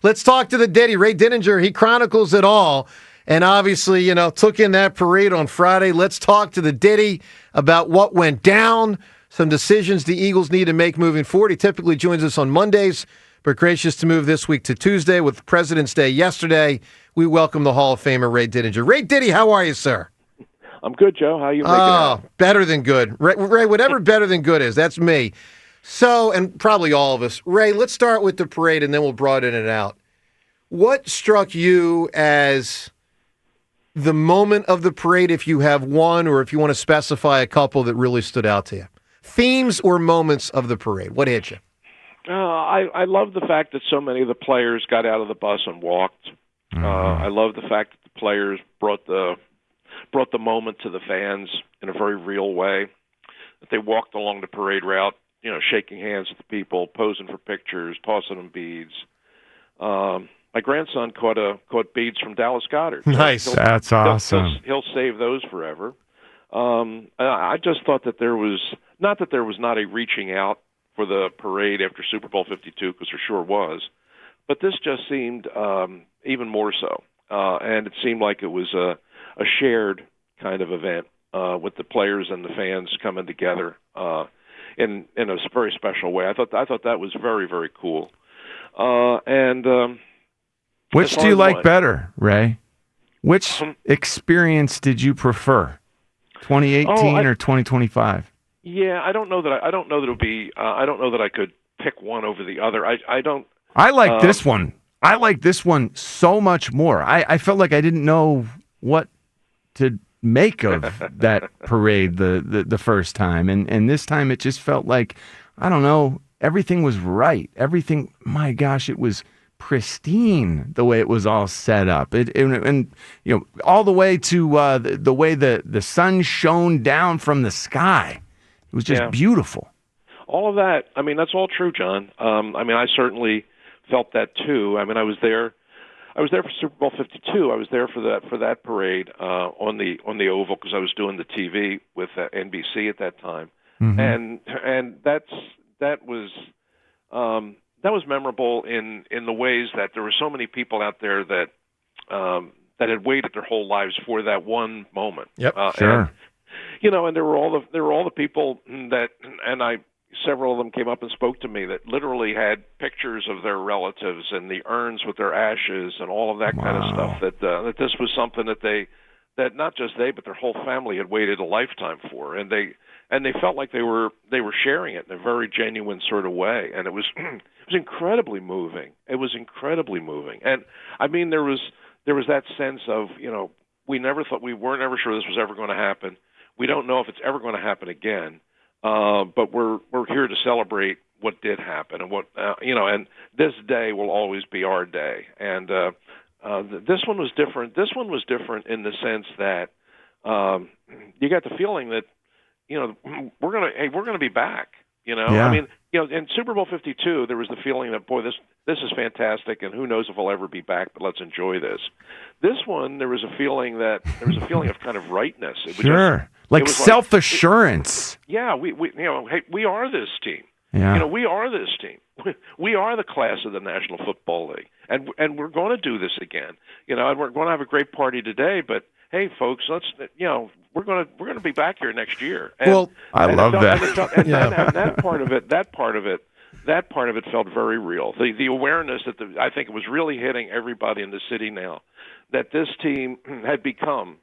Let's talk to the Diddy. Ray Didinger, he chronicles it all. And obviously, took in that parade on Friday. Let's talk to the Diddy about what went down, some decisions the Eagles need to make moving forward. He typically joins us on Mondays, but gracious to move this week to Tuesday with President's Day yesterday. We welcome the Hall of Famer, Ray Didinger. Ray Diddy, how are you, sir? I'm good, Joe. How are you making out? Better than good. Ray, whatever better than good is, that's me. So, and probably all of us. Ray, let's start with the parade, and then we'll broaden it out. What struck you as the moment of the parade, if you have one, or if you want to specify a couple that really stood out to you? Themes or moments of the parade? What hit you? I love the fact that so many of the players got out of the bus and walked. I love the fact that the players brought the moment to the fans in a very real way. That they walked along the parade route, shaking hands with the people, posing for pictures, tossing them beads. My grandson caught beads from Dallas Goedert. Nice. That's awesome. He'll save those forever. I just thought that there was not a reaching out for the parade after Super Bowl 52, because there sure was, but this just seemed even more so, and it seemed like it was a shared kind of event with the players and the fans coming together in a very special way. I thought that was very, very cool. Which do you like better, Ray? Which experience did you prefer, 2018 or 2025? Yeah, I don't know that it'll be. I don't know that I could pick one over the other. I don't. I like this one. I like this one so much more. I felt like I didn't know what to make of that parade the first time, and this time it just felt like, I don't know, everything was right. Everything, my gosh, it was pristine the way it was all set up. And all the way to the way the sun shone down from the sky. It was just beautiful. All of that. I mean, that's all true, John. I certainly felt that too. I mean, I was there for Super Bowl 52. I was there for that parade on the Oval, because I was doing the TV with NBC at that time, and that was memorable in the ways that there were so many people out there that had waited their whole lives for that one moment. Yep, sure. And there were all the people that, and several of them came up and spoke to me that literally had pictures of their relatives and the urns with their ashes and all of that kind of stuff. That this was something that not just they, but their whole family had waited a lifetime for, and they felt like they were sharing it in a very genuine sort of way, and it was incredibly moving. It was incredibly moving, and I mean there was that sense of we weren't ever sure this was ever going to happen. We don't know if it's ever going to happen again, but we're here to celebrate what did happen, and what and this day will always be our day. And this one was different. This one was different in the sense that you got the feeling that we're gonna be back. Yeah. I mean, in Super Bowl 52, there was the feeling that, boy, this is fantastic, and who knows if we'll ever be back, but let's enjoy this. This one, there was a feeling of kind of rightness. It was sure, like self-assurance. Hey, we are this team. Yeah. We are this team. We are the class of the National Football League, and we're going to do this again. And we're going to have a great party today, but hey, folks, let's we're going to be back here next year. I love that. And that part of it felt very real. The awareness that I think it was really hitting everybody in the city now, that this team had become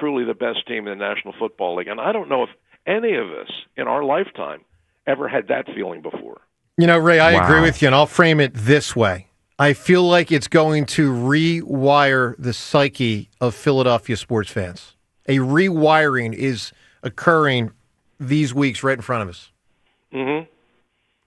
truly the best team in the National Football League. And I don't know if any of us in our lifetime ever had that feeling before. Ray, I agree with you, and I'll frame it this way. I feel like it's going to rewire the psyche of Philadelphia sports fans. A rewiring is occurring these weeks right in front of us. Mm-hmm.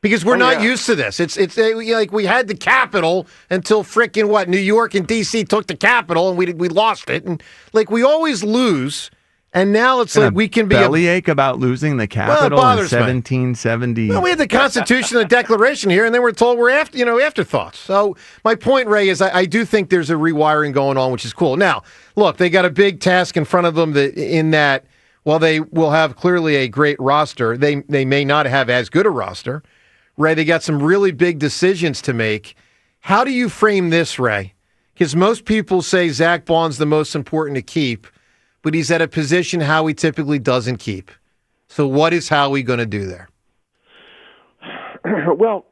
Because we're not used to this. It's like we had the Capitol until frickin' New York and D.C. took the Capitol, and we lost it. And we always lose. And now it's like we can be bellyache about losing the Capitol in 1770. Well, we had the Constitution and the Declaration here, and then we're told we're afterthoughts. So my point, Ray, is I do think there's a rewiring going on, which is cool. Now, look, they got a big task in front of them in that while they will have clearly a great roster, they may not have as good a roster. Ray, they got some really big decisions to make. How do you frame this, Ray? Because most people say Zach Baun's the most important to keep, but he's at a position Howie typically doesn't keep. So what is Howie going to do there? Well,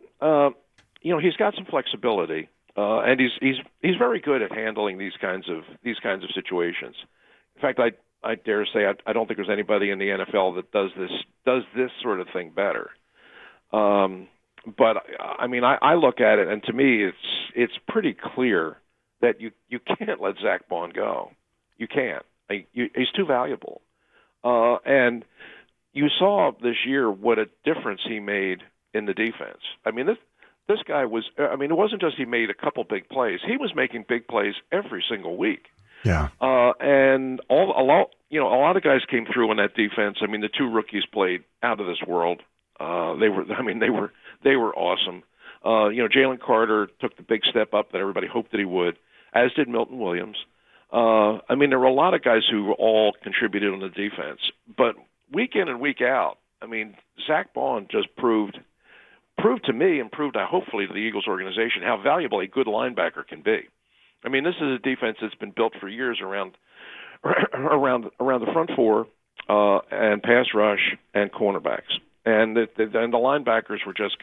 he's got some flexibility, and he's very good at handling these kinds of situations. In fact, I dare say I don't think there's anybody in the NFL that does this sort of thing better. But I mean, I look at it, and to me, it's pretty clear that you can't let Zach Baun go. You can't. He's too valuable. And you saw this year what a difference he made in the defense. I mean, this guy was. I mean, it wasn't just he made a couple big plays. He was making big plays every single week. Yeah. And a lot of guys came through in that defense. I mean, the two rookies played out of this world. They were awesome. Jalen Carter took the big step up that everybody hoped that he would, as did Milton Williams. I mean, there were a lot of guys who all contributed on the defense. But week in and week out, I mean, Zach Baun just proved to me and proved hopefully to the Eagles organization how valuable a good linebacker can be. I mean, this is a defense that's been built for years around the front four and pass rush and cornerbacks. And the linebackers were just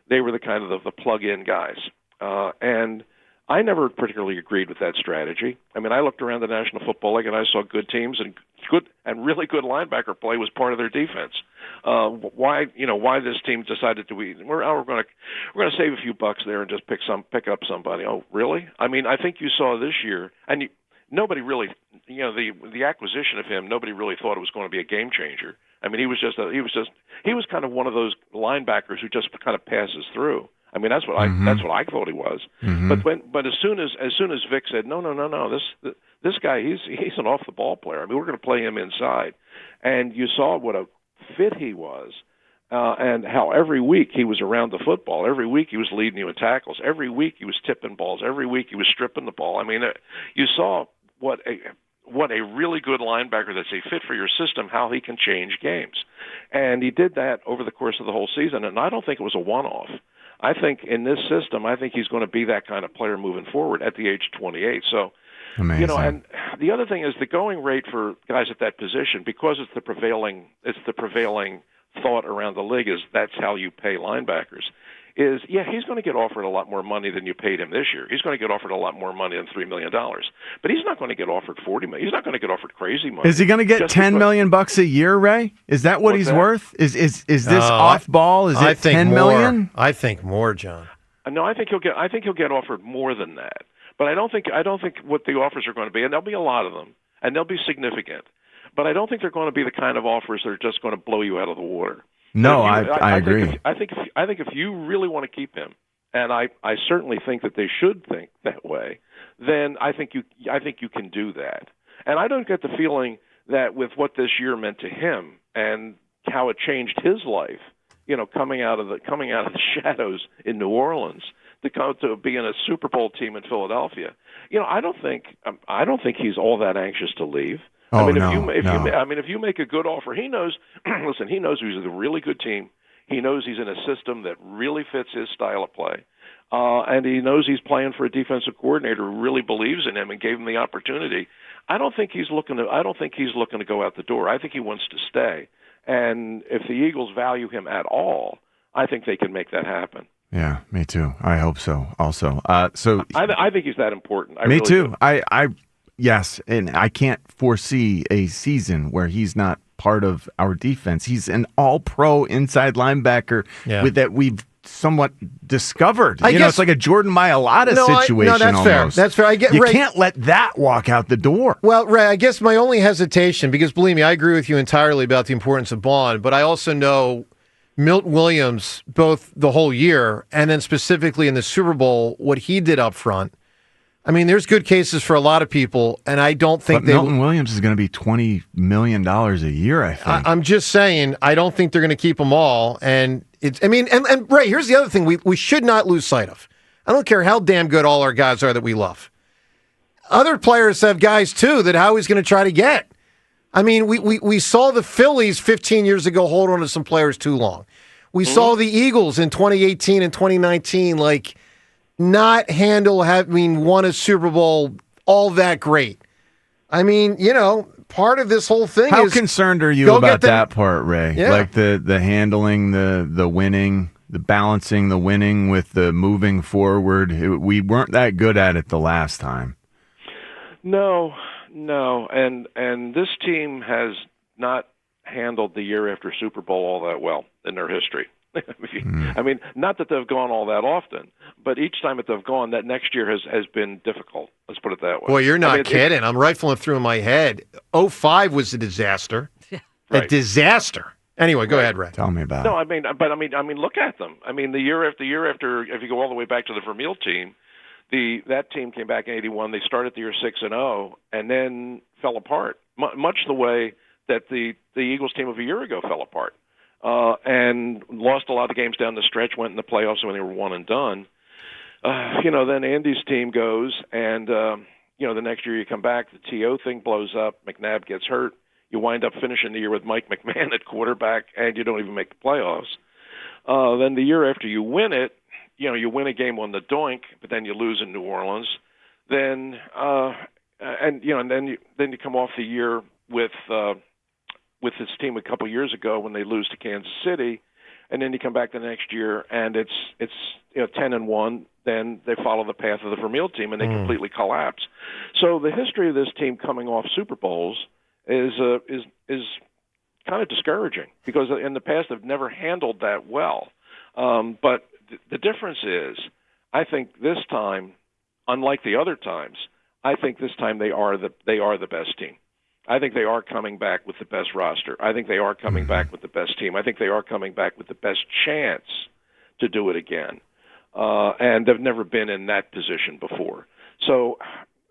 they were the plug-in guys. And I never particularly agreed with that strategy. I mean, I looked around the National Football League and I saw good teams and really good linebacker play was part of their defense. Why this team decided we're going to save a few bucks there and just pick up somebody. Oh, really? I mean, I think you saw this year, and nobody really, the acquisition of him, nobody really thought it was going to be a game changer. I mean, he was kind of one of those linebackers who just kind of passes through. I mean, that's what I thought he was. Mm-hmm. But as soon as Vic said no, this guy he's an off the ball player. I mean, we're going to play him inside, and you saw what a fit he was, and how every week he was around the football. Every week he was leading you in tackles. Every week he was tipping balls. Every week he was stripping the ball. I mean, you saw what a really good linebacker that's a fit for your system, how he can change games. And he did that over the course of the whole season, and I don't think it was a one-off. I think in this system, I think he's going to be that kind of player moving forward at the age of 28. So, amazing. And the other thing is the going rate for guys at that position, because it's the prevailing thought around the league is that's how you pay linebackers. He's going to get offered a lot more money than you paid him this year. He's going to get offered a lot more money than $3 million. But he's not going to get offered $40 million. He's not going to get offered crazy money. Is he going to get $10 million a year, Ray? Is that what he's worth? Is this off ball? Is it $10 million? I think more, John. No, I think he'll get offered more than that. But I don't think what the offers are going to be, and there'll be a lot of them, and they'll be significant. But I don't think they're going to be the kind of offers that are just going to blow you out of the water. No, I agree. I think if you really want to keep him, and I certainly think that they should think that way, then I think you can do that. And I don't get the feeling that with what this year meant to him and how it changed his life, coming out of the shadows in New Orleans to come to be in a Super Bowl team in Philadelphia. I don't think he's all that anxious to leave. Oh, if you make a good offer, he knows. Listen, he knows he's a really good team. He knows he's in a system that really fits his style of play, and he knows he's playing for a defensive coordinator who really believes in him and gave him the opportunity. I don't think he's looking to go out the door. I think he wants to stay. And if the Eagles value him at all, I think they can make that happen. Yeah, me too. I hope so. Also, I think he's that important. Me too. Yes, and I can't foresee a season where he's not part of our defense. He's an all-pro inside linebacker that we've somewhat discovered. It's like a Jordan Mailata situation. That's almost. Fair. That's fair. You can't let that walk out the door. Well, Ray, I guess my only hesitation, because believe me, I agree with you entirely about the importance of Baun, but I also know Milton Williams both the whole year and then specifically in the Super Bowl, what he did up front. I mean, there's good cases for a lot of people, and I don't think Milton Williams is going to be $20 million a year, I think. I'm just saying, I don't think they're going to keep them all. And Ray, here's the other thing we should not lose sight of. I don't care how damn good all our guys are that we love. Other players have guys, too, that Howie's going to try to get. I mean, we saw the Phillies 15 years ago hold on to some players too long. We saw the Eagles in 2018 and 2019, not handle having won a Super Bowl all that great. I mean, part of this whole thing How is... How concerned are you about that part, Ray? Yeah. Like the handling, the winning, the balancing, the winning with the moving forward. We weren't that good at it the last time. No, and this team has not handled the year after Super Bowl all that well in their history. I mean, not that they've gone all that often, but each time that they've gone, that next year has been difficult. Let's put it that way. Boy, you're not kidding. I'm rifling through in my head. 2005 was a disaster. Right. A disaster. Anyway, go ahead, Ray. Tell me about No, it. I mean, look at them. I mean, the year after, if you go all the way back to the Vermeil team, that team came back in '81. They started the year 6-0, and then fell apart, much the way that the Eagles team of a year ago fell apart, and lost a lot of games down the stretch. Went in the playoffs when they were one and done. Then Andy's team goes, and the next year you come back, the TO thing blows up. McNabb gets hurt. You wind up finishing the year with Mike McMahon at quarterback, and you don't even make the playoffs. Then the year after you win it, you win a game on the doink, but then you lose in New Orleans. Then then you come off the year with this team a couple years ago when they lose to Kansas City, and then you come back the next year and it's 10-1. Then they follow the path of the Vermeil team and they completely collapse. So the history of this team coming off Super Bowls is kind of discouraging because in the past they've never handled that well. But the difference is, I think this time, unlike the other times, I think this time they are the best team. I think they are coming back with the best roster. I think they are coming back with the best team. I think they are coming back with the best chance to do it again. And they've never been in that position before. So,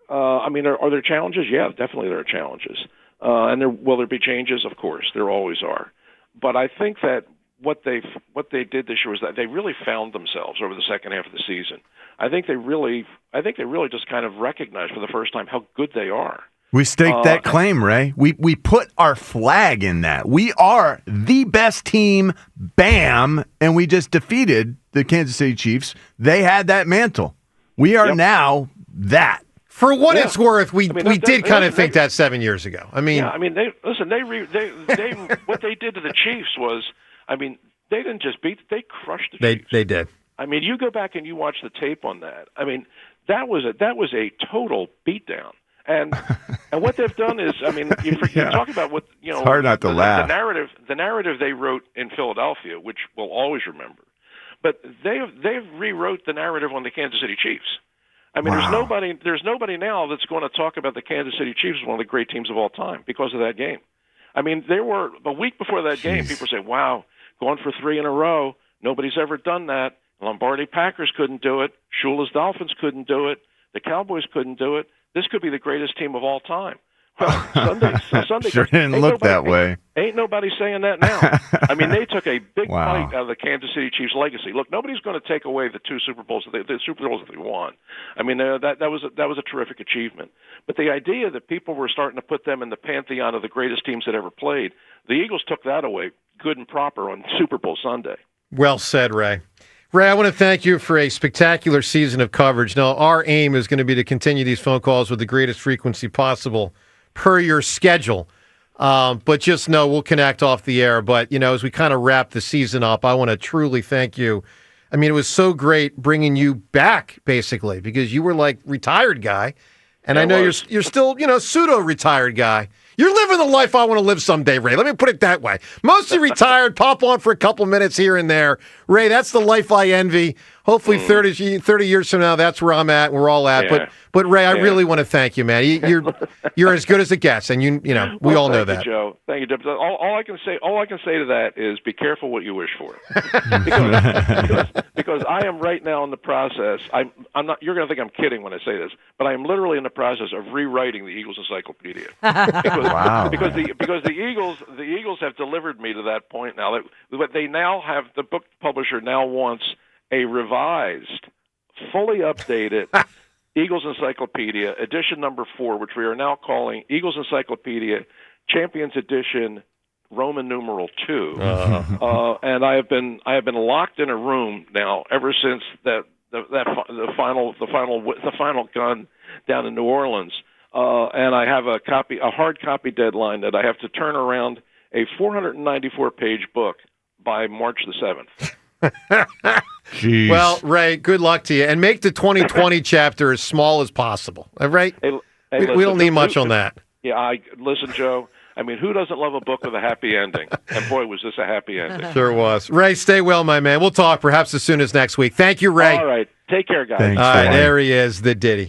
are there challenges? Yeah, definitely there are challenges. And will there be changes? Of course, there always are. But I think that what they did this year was that they really found themselves over the second half of the season. I think they really just kind of recognized for the first time how good they are. We staked that claim, Ray. We put our flag in that. We are the best team, bam, and we just defeated the Kansas City Chiefs. They had that mantle. We are now that. For what it's worth, we did kind of think that 7 years ago. They what they did to the Chiefs was, they didn't just beat, they crushed the Chiefs. They did. You go back and you watch the tape on that. That was a total beatdown. And what they've done is, you talk about what it's hard not to laugh. The narrative they wrote in Philadelphia, which we'll always remember, but they've rewrote the narrative on the Kansas City Chiefs. There's nobody now that's going to talk about the Kansas City Chiefs as one of the great teams of all time because of that game. There were a week before that game, people say, "Wow, going for 3 in a row. Nobody's ever done that. Lombardi Packers couldn't do it. Shula's Dolphins couldn't do it. The Cowboys couldn't do it. This could be the greatest team of all time." Well, Sunday sure didn't look that way. Ain't nobody saying that now. They took a big bite out of the Kansas City Chiefs' legacy. Look, nobody's going to take away the 2 Super Bowls, the Super Bowls that they won. That was a terrific achievement. But the idea that people were starting to put them in the pantheon of the greatest teams that ever played, the Eagles took that away good and proper on Super Bowl Sunday. Well said, Ray. Ray, I want to thank you for a spectacular season of coverage. Now, our aim is going to be to continue these phone calls with the greatest frequency possible per your schedule. But just know we'll connect off the air. But, as we kind of wrap the season up, I want to truly thank you. It was so great bringing you back, basically, because you were like retired guy. And I know you're still, pseudo-retired guy. You're living the life I want to live someday, Ray. Let me put it that way. Mostly retired, pop on for a couple minutes here and there. Ray, that's the life I envy. Hopefully 30 years from now, that's where I'm at, we're all at. Yeah. But Ray, I really want to thank you, man. You're as good as it gets, and we all know that. Thank you, Joe. Thank you. All I can say to that is be careful what you wish for, because I am right now in the process. I'm not. You're going to think I'm kidding when I say this, but I am literally in the process of rewriting the Eagles Encyclopedia. Because the Eagles have delivered me to that point now. That they now have, the book publisher now wants a revised, fully updated Eagles Encyclopedia, edition number 4, which we are now calling Eagles Encyclopedia Champions Edition Roman numeral 2. And I have been locked in a room now ever since that the final gun down in New Orleans, and I have a hard copy deadline that I have to turn around a 494-page book by March the 7th. Jeez. Well, Ray, good luck to you, and make the 2020 chapter as small as possible. All right? Hey, We don't need much on that. Yeah, listen, Joe. I mean, who doesn't love a book with a happy ending? And boy, was this a happy ending. Sure was. Ray, stay well, my man. We'll talk perhaps as soon as next week. Thank you, Ray. All right. Take care, guys. Thanks. All right, Bye. there he is, the Diddy.